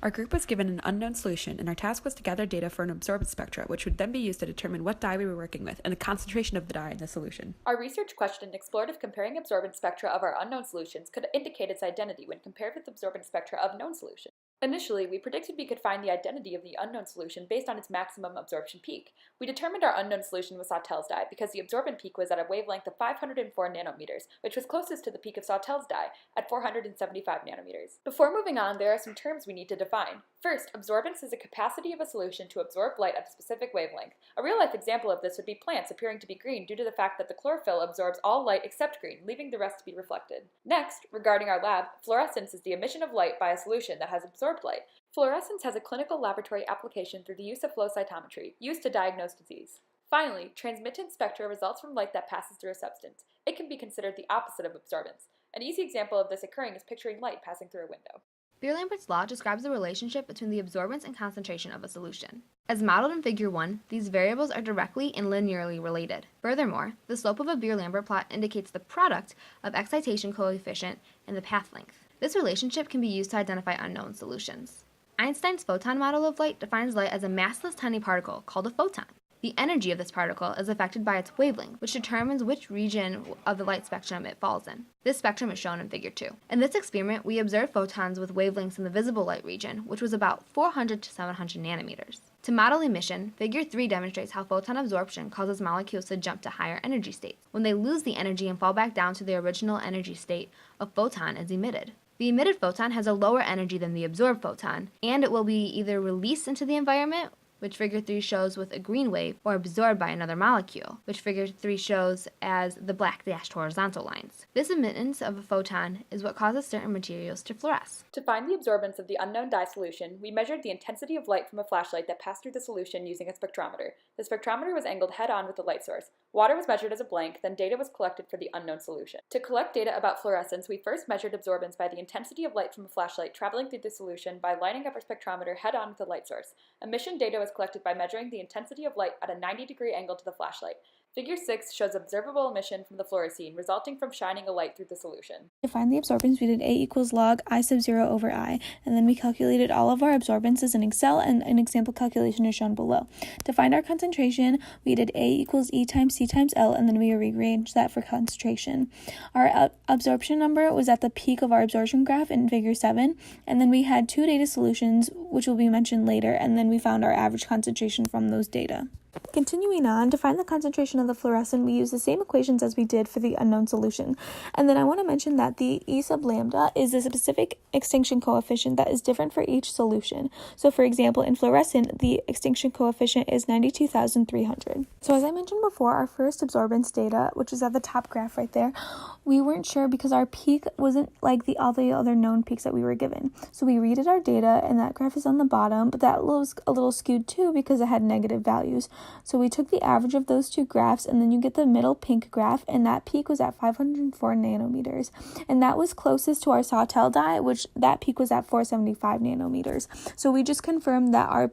Our group was given an unknown solution, and our task was to gather data for an absorbance spectra, which would then be used to determine what dye we were working with and the concentration of the dye in the solution. Our research question explored if comparing absorbance spectra of our unknown solutions could indicate its identity when compared with absorbance spectra of known solutions. Initially, we predicted we could find the identity of the unknown solution based on its maximum absorption peak. We determined our unknown solution was Sawtell's dye because the absorbent peak was at a wavelength of 504 nanometers, which was closest to the peak of Sawtell's dye at 475 nanometers. Before moving on, there are some terms we need to define. First, absorbance is the capacity of a solution to absorb light at a specific wavelength. A real-life example of this would be plants appearing to be green due to the fact that the chlorophyll absorbs all light except green, leaving the rest to be reflected. Next, regarding our lab, fluorescence is the emission of light by a solution that has absorbed light. Fluorescence has a clinical laboratory application through the use of flow cytometry, used to diagnose disease. Finally, transmitted spectra results from light that passes through a substance. It can be considered the opposite of absorbance. An easy example of this occurring is picturing light passing through a window. Beer-Lambert's law describes the relationship between the absorbance and concentration of a solution. As modeled in Figure 1, these variables are directly and linearly related. Furthermore, the slope of a Beer-Lambert plot indicates the product of excitation coefficient and the path length. This relationship can be used to identify unknown solutions. Einstein's photon model of light defines light as a massless tiny particle called a photon. The energy of this particle is affected by its wavelength, which determines which region of the light spectrum it falls in. This spectrum is shown in Figure 2. In this experiment, we observed photons with wavelengths in the visible light region, which was about 400 to 700 nanometers. To model emission, Figure 3 demonstrates how photon absorption causes molecules to jump to higher energy states. When they lose the energy and fall back down to the original energy state, a photon is emitted. The emitted photon has a lower energy than the absorbed photon, and it will be either released into the environment, which Figure 3 shows with a green wave, or absorbed by another molecule, which Figure 3 shows as the black dashed horizontal lines. This emittance of a photon is what causes certain materials to fluoresce. To find the absorbance of the unknown dye solution, we measured the intensity of light from a flashlight that passed through the solution using a spectrometer. The spectrometer was angled head-on with the light source. Water was measured as a blank, then data was collected for the unknown solution. To collect data about fluorescence, we first measured absorbance by the intensity of light from a flashlight traveling through the solution by lining up our spectrometer head-on with the light source. Emission data was collected by measuring the intensity of light at a 90-degree angle to the flashlight. Figure 6 shows observable emission from the fluorescein resulting from shining a light through the solution. To find the absorbance, we did A equals log I sub 0 over I, and then we calculated all of our absorbances in Excel, and an example calculation is shown below. To find our concentration, we did A equals E times C times L, and then we rearranged that for concentration. Our absorption number was at the peak of our absorption graph in Figure 7, and then we had two data solutions, which will be mentioned later, and then we found our average concentration from those data. Continuing on, to find the concentration of the fluorescent, we use the same equations as we did for the unknown solution. And then I want to mention that the E sub lambda is a specific extinction coefficient that is different for each solution. So for example, in fluorescent, the extinction coefficient is 92,300. So as I mentioned before, our first absorbance data, which is at the top graph right there, we weren't sure because our peak wasn't like all the other known peaks that we were given. So we redid our data, and that graph is on the bottom, but that was a little skewed too because it had negative values. So we took the average of those two graphs, and then you get the middle pink graph, and that peak was at 504 nanometers. And that was closest to our Sawtell dye, which that peak was at 475 nanometers. So we just confirmed that our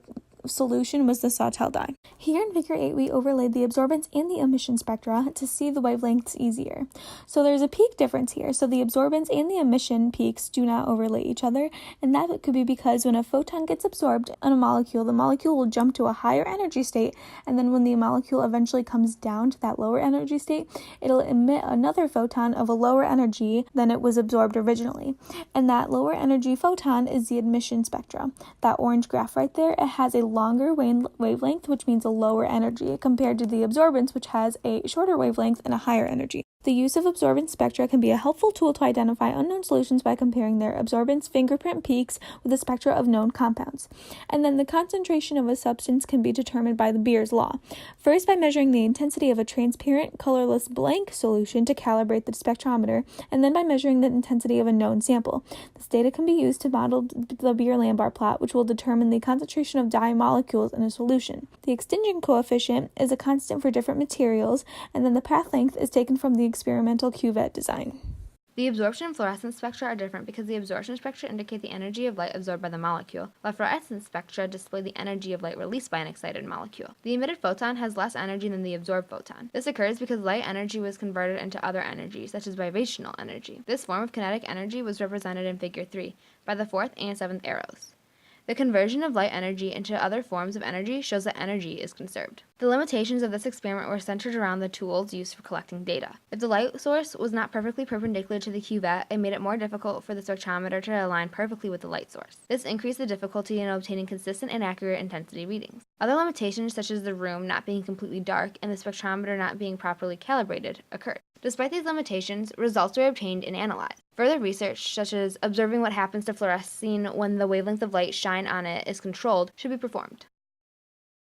solution was the Sawtell dye. Here in Figure 8, we overlaid the absorbance and the emission spectra to see the wavelengths easier. So there's a peak difference here. So the absorbance and the emission peaks do not overlay each other, and that could be because when a photon gets absorbed on a molecule, the molecule will jump to a higher energy state, and then when the molecule eventually comes down to that lower energy state, it'll emit another photon of a lower energy than it was absorbed originally. And that lower energy photon is the emission spectra. That orange graph right there, it has a longer wavelength, which means a lower energy, compared to the absorbance, which has a shorter wavelength and a higher energy. The use of absorbance spectra can be a helpful tool to identify unknown solutions by comparing their absorbance fingerprint peaks with the spectra of known compounds. And then the concentration of a substance can be determined by the Beer's law. First, by measuring the intensity of a transparent, colorless blank solution to calibrate the spectrometer, and then by measuring the intensity of a known sample. This data can be used to model the Beer-Lambert plot, which will determine the concentration of dye molecules in a solution. The extinction coefficient is a constant for different materials, and then the path length is taken from the experimental cuvette design. The absorption and fluorescence spectra are different because the absorption spectra indicate the energy of light absorbed by the molecule, while fluorescence spectra display the energy of light released by an excited molecule. The emitted photon has less energy than the absorbed photon. This occurs because light energy was converted into other energy, such as vibrational energy. This form of kinetic energy was represented in Figure 3 by the fourth and seventh arrows. The conversion of light energy into other forms of energy shows that energy is conserved. The limitations of this experiment were centered around the tools used for collecting data. If the light source was not perfectly perpendicular to the cuvette, it made it more difficult for the spectrometer to align perfectly with the light source. This increased the difficulty in obtaining consistent and accurate intensity readings. Other limitations, such as the room not being completely dark and the spectrometer not being properly calibrated, occurred. Despite these limitations, results were obtained and analyzed. Further research, such as observing what happens to fluorescing when the wavelength of light shine on it is controlled, should be performed.